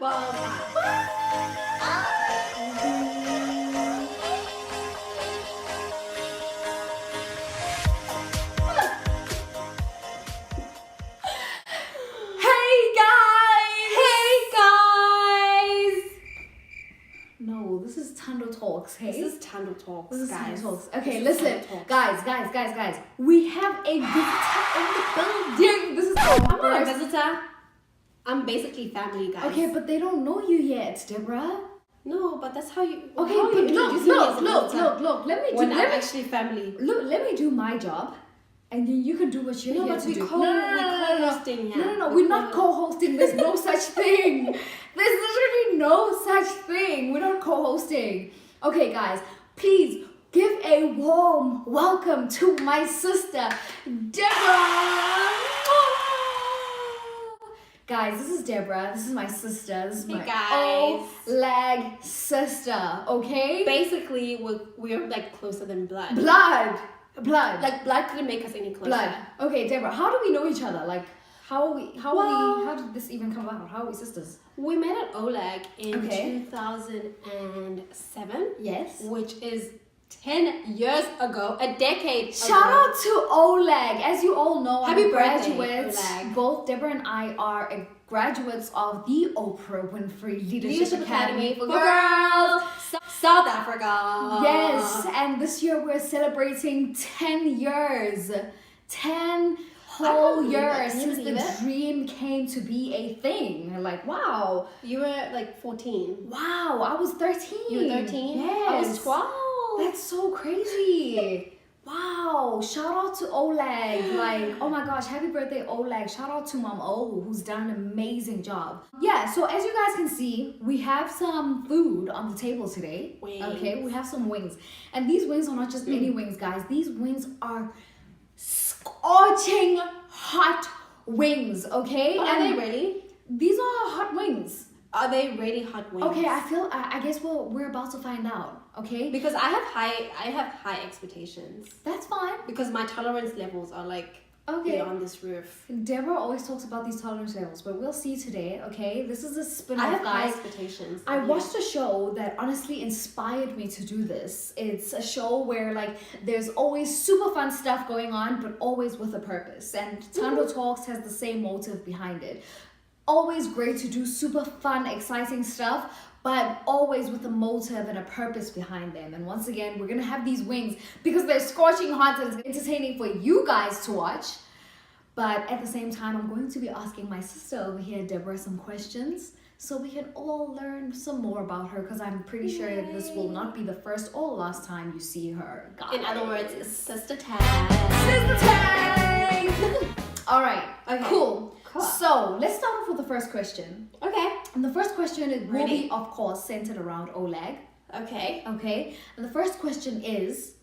Thando Talks, hey? This is Thando Talks, this is guys. Thando Talks. Okay, listen, guys. We have a visitor in the building. This is I'm not a visitor. I'm basically family, guys. Okay, but they don't know you yet, Deborah. No, but that's how you. Okay, how but you look. Let me actually family. Look, let me do my job. And then you can do what you're here to do. We're co-hosting. No. We're not co-hosting. There's no such thing. There's literally no such thing. We're not co-hosting. Okay, guys, please give a warm welcome to my sister, Deborah. Guys, this is Deborah. This is my sister. This is my OLAG sister. Okay. Basically, we're like closer than blood. Blood. Like blood couldn't make us any closer. Blood. Okay, Deborah, how do we know each other? Like, how did this even come about? How are we sisters? We met at OLAG in 2007. Yes. Which is 10 years ago, a decade Shout out to OLAG. As you all know, Happy I'm a birthday, graduate. OLAG. Both Deborah and I are graduates of the Oprah Winfrey Leadership Academy for girls. South Africa. Yes, and this year we're celebrating 10 years. 10 whole years since the dream came to be a thing. Like, wow. You were like 14. Wow, I was 13. You were 13? Yes. I was 12. That's so crazy. Wow, shout out to OLAG. Like, oh my gosh, happy birthday, OLAG. Shout out to Mom O, who's done an amazing job. Yeah, so as you guys can see, we have some food on the table today. Wings. Okay, we have some wings. And these wings are not just any wings, guys. These wings are scorching hot wings, okay? Are they ready? These are hot wings. Are they really hot wings? Okay, I guess we're about to find out, okay? Because I have high expectations. That's fine. Because my tolerance levels are like beyond this roof. Deborah always talks about these tolerance levels, but we'll see today, okay? This is a spin-off, I have guys. high expectations. I watched a show that honestly inspired me to do this. It's a show where like there's always super fun stuff going on, but always with a purpose. And Thando Talks has the same motive behind it. Always great to do super fun, exciting stuff, but always with a motive and a purpose behind them. And once again, we're gonna have these wings because they're scorching hot and it's entertaining for you guys to watch. But at the same time, I'm going to be asking my sister over here, Deborah, some questions so we can all learn some more about her, because I'm pretty sure that this will not be the first or last time you see her. Guys. In other words, sister tag. Sister tag! All right, okay. Cool. So let's start off with the first question. Okay. And the first question will be, of course, centered around OLAG. Okay. Okay. And the first question is,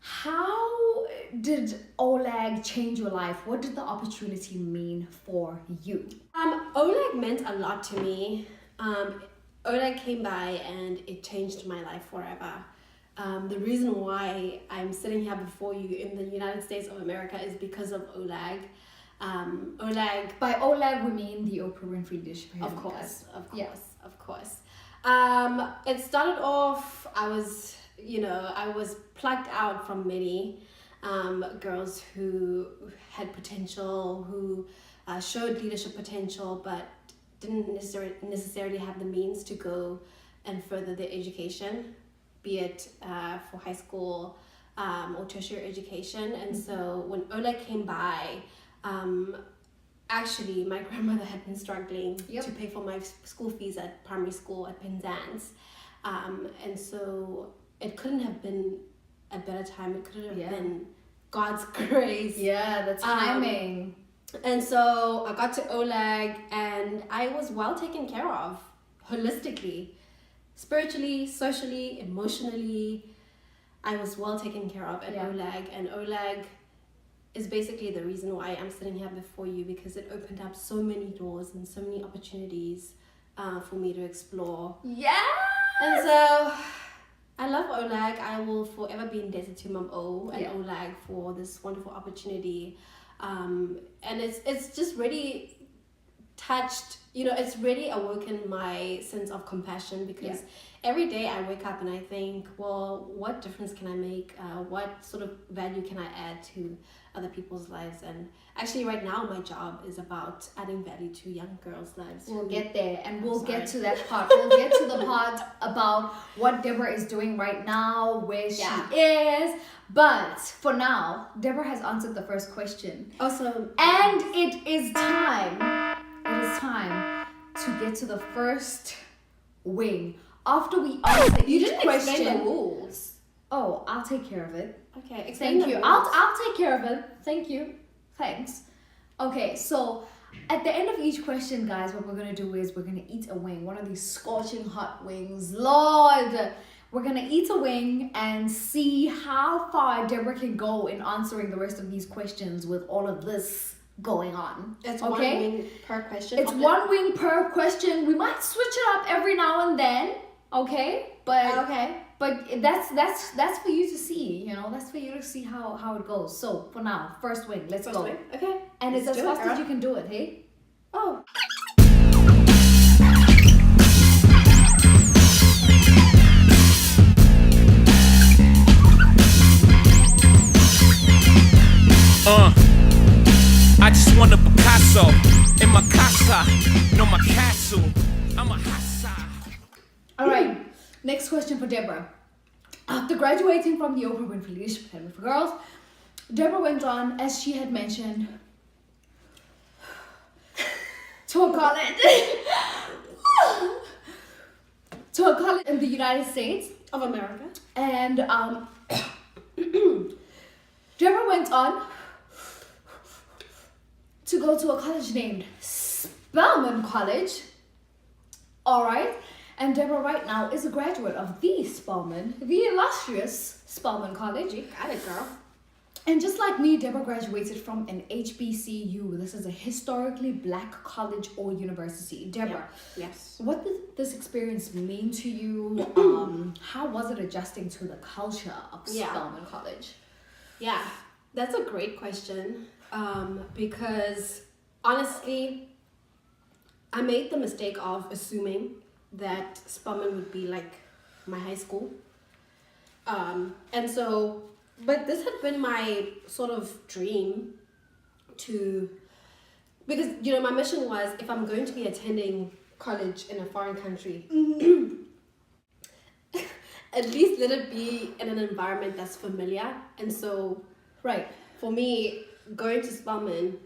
how did OLAG change your life? What did the opportunity mean for you? OLAG meant a lot to me. OLAG came by and it changed my life forever. The reason why I'm sitting here before you in the United States of America is because of OLAG. OLAG. By OLAG, we mean the Oprah Winfrey Leadership Academy. Of course. It started off, I was plucked out from many girls who had potential, who showed leadership potential, but didn't necessarily have the means to go and further their education, be it for high school or tertiary education. And so when OLAG came by, actually my grandmother had been struggling to pay for my school fees at primary school at Penzance, and so it couldn't have been a better time. It couldn't have been God's grace. The timing. And so I got to OLAG and I was well taken care of holistically, spiritually, socially, emotionally. I was well taken care of at OLAG, and OLAG is basically the reason why I'm sitting here before you, because it opened up so many doors and so many opportunities for me to explore. Yeah. And so I love OLAG. I will forever be indebted to Mom O and OLAG for this wonderful opportunity. And it's just really touched, it's really awoken my sense of compassion, because every day I wake up and I think, well, what difference can I make? What sort of value can I add to other people's lives? And actually right now my job is about adding value to young girls' lives. We'll get there, and we'll get to that part. We'll get to the part about what Deborah is doing right now, where she is. But for now, Deborah has answered the first question. Awesome. And it is time. It is time to get to the first wing. After we answer You each didn't question. explain the rules. Oh, I'll take care of it. Okay, explain Thank the you. rules. I'll take care of it. Thank you. Thanks. Okay, so at the end of each question, guys, what we're gonna do is we're gonna eat a wing, one of these scorching hot wings. Lord, we're gonna eat a wing and see how far Deborah can go in answering the rest of these questions with all of this going on. It's okay? one wing per question. It's one wing per question. We might switch it up every now and then. Okay, but that's for you to see. That's for you to see how it goes. So for now, first wing. Let's go. Wing. Okay. And it's Let's as do it, fast as girl. you can do it. Hey. Oh. I just want a Picasso in my casa, no my castle. I'm a hassa. All right. Next question for Deborah. After graduating from the Oprah Winfrey Leadership Academy for Girls, Deborah went on, as she had mentioned, to a college in the United States Of America. and Deborah went on to go to a college named Spelman College. All right. And Deborah right now is a graduate of the illustrious Spelman College. You got it, girl. And just like me, Deborah graduated from an HBCU. This is a historically black college or university. Deborah, Yes. what did this experience mean to you? How was it adjusting to the culture of Spelman College? Yeah, that's a great question. Because honestly, I made the mistake of assuming that Spelman would be like my high school. But this had been my sort of dream because my mission was, if I'm going to be attending college in a foreign country, at least let it be in an environment that's familiar. And so, Right. for me, going to Spelman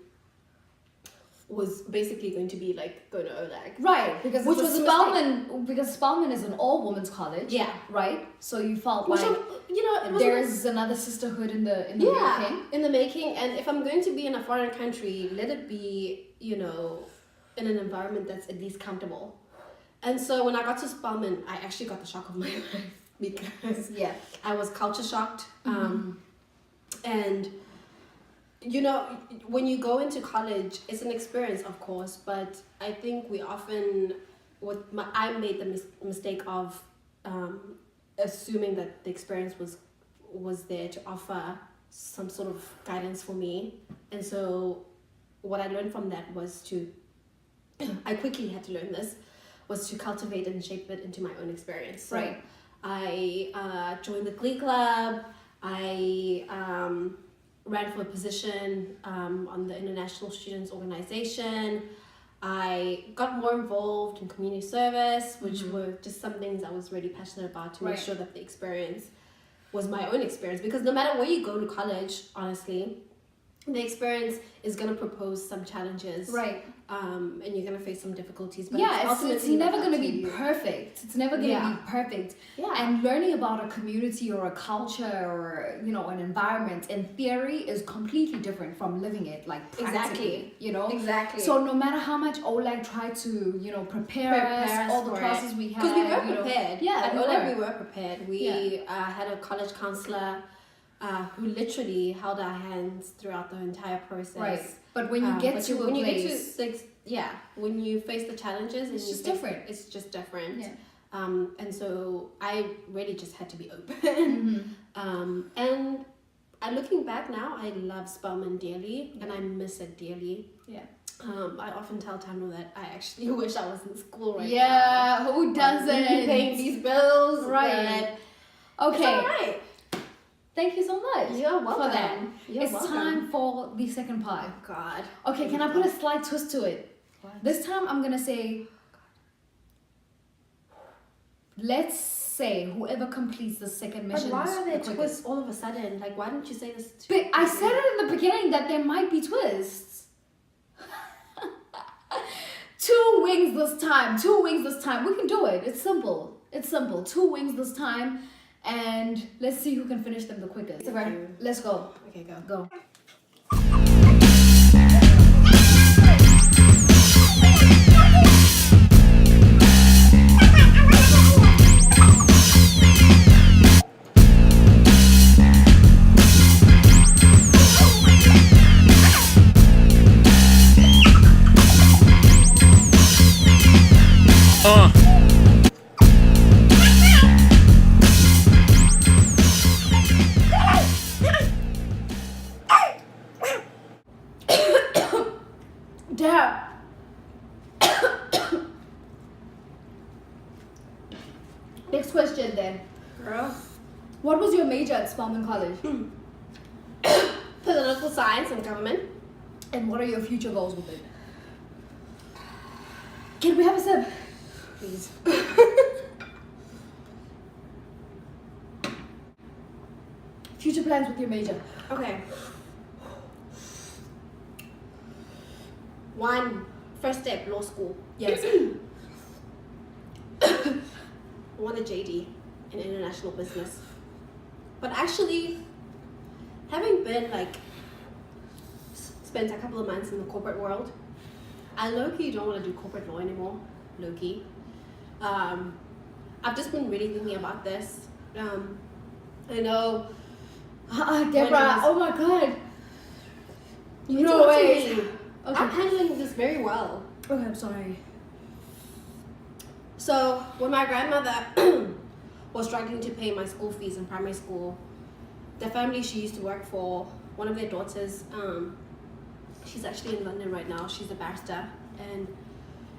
was basically going to be like going to OLAG. Right, because Which was a Spelman is an all-women's college. Yeah. Right? So you felt Which like it was there's another sisterhood in the making. in the making. And if I'm going to be in a foreign country, let it be, in an environment that's at least comfortable. And so when I got to Spelman, I actually got the shock of my life because I was culture shocked. And when you go into college, it's an experience, of course, but I think we often, I made the mistake of assuming that the experience was there to offer some sort of guidance for me. And so what I learned from that was I quickly had to learn this, was to cultivate and shape it into my own experience. So Right. I joined the Glee Club. I ran for a position on the International Students Organization. I got more involved in community service, which were just some things I was really passionate about to make sure that the experience was my own experience. Because no matter where you go to college, honestly, the experience is going to propose some challenges. Right. And you're going to face some difficulties. But It's never going to be perfect. It's never going to be perfect. Yeah. And learning about a community or a culture or, an environment in theory is completely different from living it, like practically, Exactly. So no matter how much OLAG tried to, prepare us, all the classes we had. Because we were prepared. Yeah, At OLAG, we were prepared. We had a college counselor who literally held our hands throughout the entire process. Right. But when you get to a place, when you face the challenges, it's just different. It's just different. Yeah. And so I really just had to be open. And looking back now, I love Spelman dearly, and I miss it dearly. Yeah. I often tell Thando that I actually wish I was in school right now. Yeah, who doesn't? Paying these bills. Right. But Okay. it's alright. Thank you so much. You're welcome. For that. You're It's welcome. time for the second part. Oh, God. Okay, can I put a slight twist to it? What? This time I'm gonna say, let's say whoever completes the second But mission. why are there the quickest. twists all of a sudden? Like, why didn't you say this? But I said it in the beginning that there might be twists. 2 wings this time. 2 wings this time. We can do it. It's simple. It's simple. 2 wings this time, and let's see who can finish them the quickest. Thank you. Let's go. Okay, go. Go. Deb. Next question then. Girl. What was your major at Spelman College? Political science and government. And what are your future goals with it? Can we have a sip? Please. Future plans with your major. Okay. 1. First step, law school. Yes. I want a JD in international business. But actually, having been like spent a couple of months in the corporate world, I low-key don't want to do corporate law anymore. Low-key. I've just been really thinking about this. I know. Deborah, oh my god. You No interrupted way. me. Okay. I'm handling this very well. Okay, I'm sorry. So when my grandmother was struggling to pay my school fees in primary school, the family she used to work for, one of their daughters, she's actually in London right now. She's a barrister, and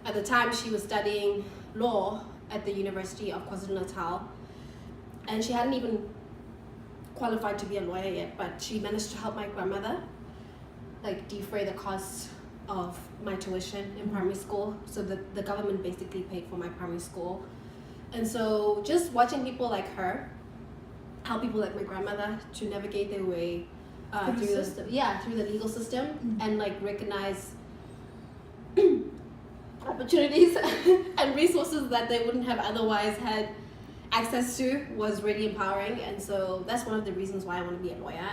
at the time she was studying law at the University of KwaZulu-Natal, and she hadn't even qualified to be a lawyer yet, but she managed to help my grandmother like defray the costs of my tuition in primary school. So the government basically paid for my primary school. And so just watching people like her help people like my grandmother to navigate their way Through the system. through the legal system, and like recognize opportunities and resources that they wouldn't have otherwise had access to was really empowering. And so that's one of the reasons why I want to be a lawyer.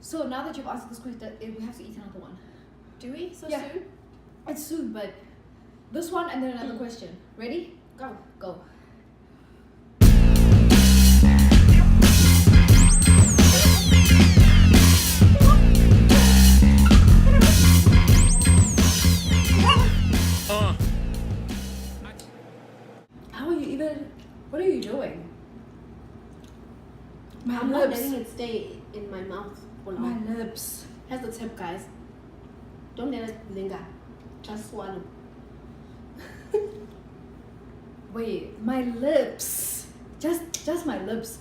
So now that you've answered this question, we have to eat another one. Do we so Yeah. soon? It's soon, but this one and then another question. Ready? Go. Go. How are you even? What are you doing? My I'm not lips. letting it stay in my mouth for My long. lips. Here's the tip, guys. Don't let it linger. Just swallow. Wait, my lips. Just my lips.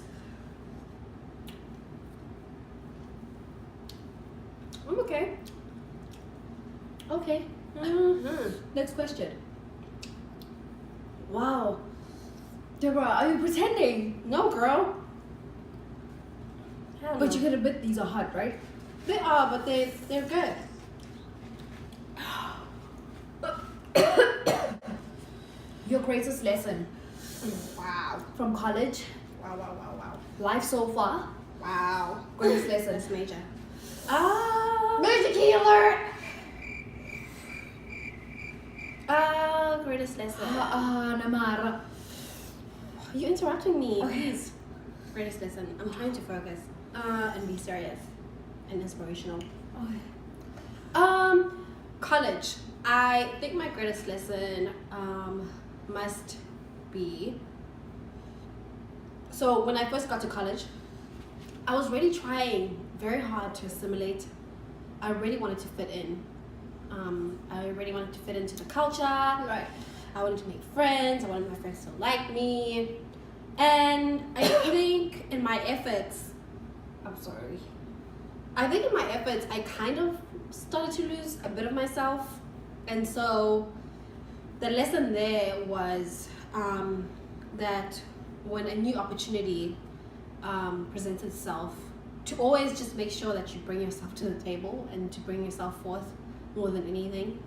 I'm okay. Okay. Mm-hmm. Next question. Wow. Deborah, are you pretending? No, girl. Hell But no. you could admit these are hot, right? They are, but they're good. Your greatest lesson Wow. from college, Wow, wow, wow, wow. life so far, Wow. greatest lesson. That's major. Major key alert! Greatest lesson. Namara. You're interrupting me. Okay. Please. Greatest lesson. I'm trying to focus. And be serious. And inspirational. Okay. College. I think my greatest lesson must be. So when I first got to college, I was really trying very hard to assimilate. I really wanted to fit in. I really wanted to fit into the culture. Right. I wanted to make friends. I wanted my friends to like me. And I think in my efforts, I kind of started to lose a bit of myself. And so the lesson there was that when a new opportunity presents itself, to always just make sure that you bring yourself to the table and to bring yourself forth more than anything.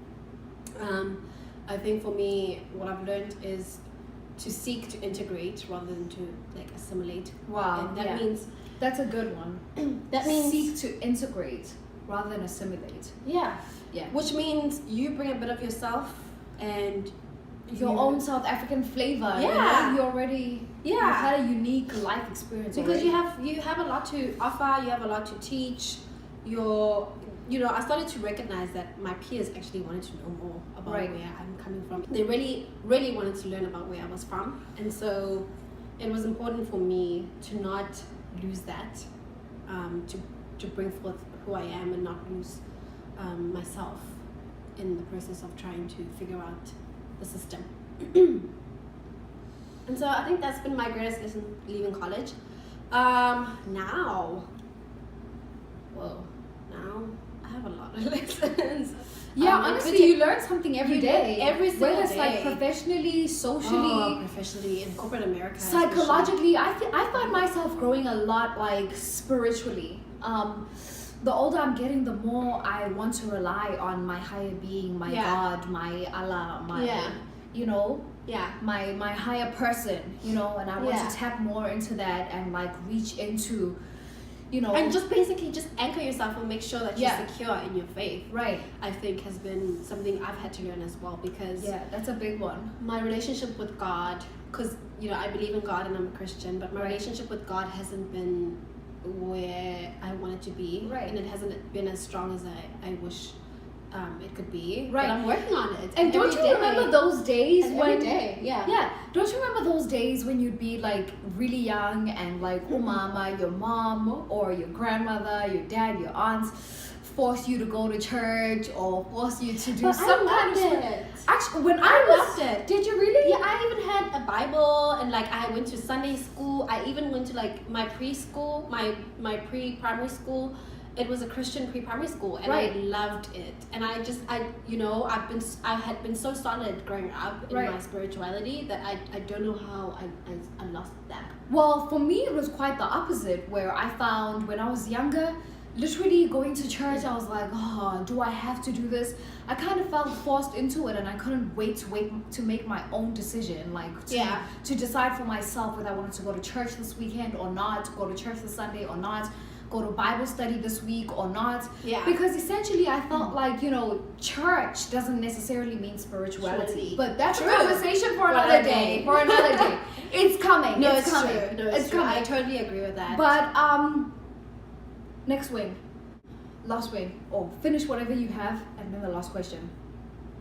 I think for me, what I've learned is to seek to integrate rather than to like assimilate. Wow. And that means that's a good one. that means seek to integrate rather than assimilate. Yeah. Yeah. Which means you bring a bit of yourself and your own South African flavor. Yeah. You already you had a unique life experience because already. you have a lot to offer, you have a lot to teach. I started to recognize that my peers actually wanted to know more about where I'm coming from. They really, really wanted to learn about where I was from. And so it was important for me to not lose that, to bring forth who I am and not lose myself in the process of trying to figure out the system. And so I think that's been my greatest lesson leaving college. Now I have a lot of lessons. Yeah, honestly, you learn something every day. Every single whether it's day. like professionally, socially, professionally, in corporate America, psychologically. I find myself growing a lot, like spiritually. The older I'm getting, the more I want to rely on my higher being, my God, my Allah, my my higher person, and I want to tap more into that and like reach into, and just basically just anchor yourself and make sure that you're secure in your faith. Right. I think has been something I've had to learn as well, because that's a big one. My relationship with God, because I believe in God and I'm a Christian, but my relationship with God hasn't been where I want it to be, and it hasn't been as strong as I wish it could be. Right. But I'm working on it. And don't you remember those days when every day, don't you remember those days when you'd be like really young and like mama, your mom or your grandmother, your dad, your aunts force you to go to church or force you to do some kind of it. Actually, when I loved it. Did you really? Yeah, I even had a Bible, and like I went to Sunday school. I even went to like my preschool, my pre-primary school. It was a Christian pre-primary school, and I loved it. And I had been so solid growing up in my spirituality that I don't know how I lost that. Well, for me, it was quite the opposite, where I found when I was younger, literally going to church, I was like, oh, do I have to do this? I kind of felt forced into it, and I couldn't wait to make my own decision, like to decide for myself whether I wanted to go to church this weekend or not, go to church this Sunday or not, go to Bible study this week or not. Yeah. Because essentially I felt like, church doesn't necessarily mean spirituality. But that's a conversation for another day. For another day. It's coming. No, it's coming. True. No, it's coming. I totally agree with that. But next wing. Last wing. Or finish whatever you have and then the last question.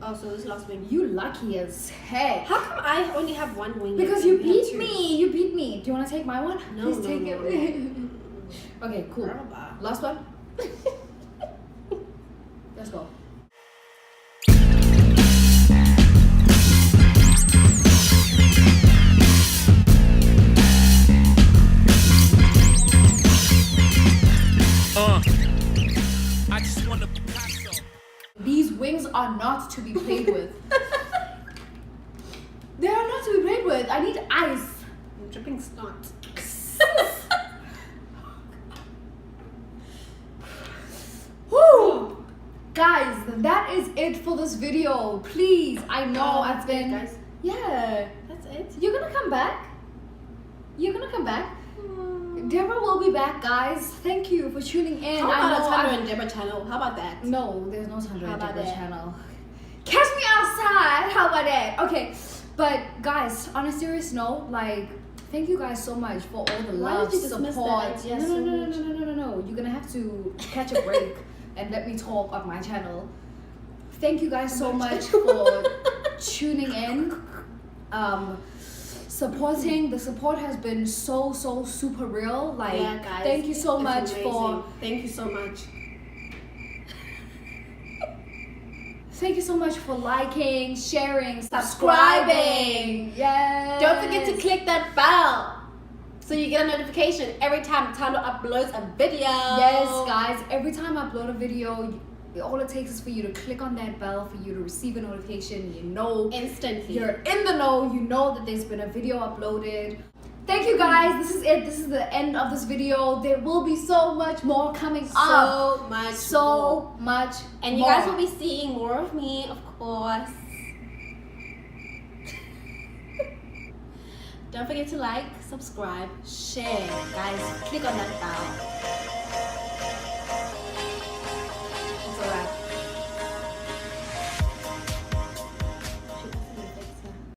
Oh, so this last wing. You lucky as heck. How come I only have one wing? Because you beat me. You beat me. Do you want to take my one? No, Please take it. No. Okay, cool. Last one. Let's go. I just want a Picasso. These wings are not to be played with. They are not to be played with. I need ice. I'm dripping snot. Woo! Guys, that is it for this video. Please, I know I've been... Guys. Yeah. That's it? You're gonna come back? You're gonna come back? Deborah will be back, guys. Thank you for tuning in. How about a Thando and Deborah channel? How about that? No, there's no Thando and Deborah that? channel. Catch me outside. How about that? Okay, but guys, on a serious note, like, thank you guys so much for all the love, support. No. You're gonna have to catch a break and let me talk on my channel. Thank you guys so much for tuning in. Supporting. The support has been so super real. Like, guys, thank you so much amazing. for. Thank you so much. Thank you so much for liking, sharing, subscribing. Yes. Don't forget to click that bell so you get a notification every time Thando uploads a video. Yes, guys. Every time I upload a video, all it takes is for you to click on that bell for you to receive a notification. You know, Instantly. you're in the know. You know that there's been a video uploaded. Thank you, guys. This is it. This is the end of this video. There will be so much more coming up. So much And you more. guys will be seeing more of me, of course. Don't forget to like, subscribe, share. Guys, click on that bell. It's alright.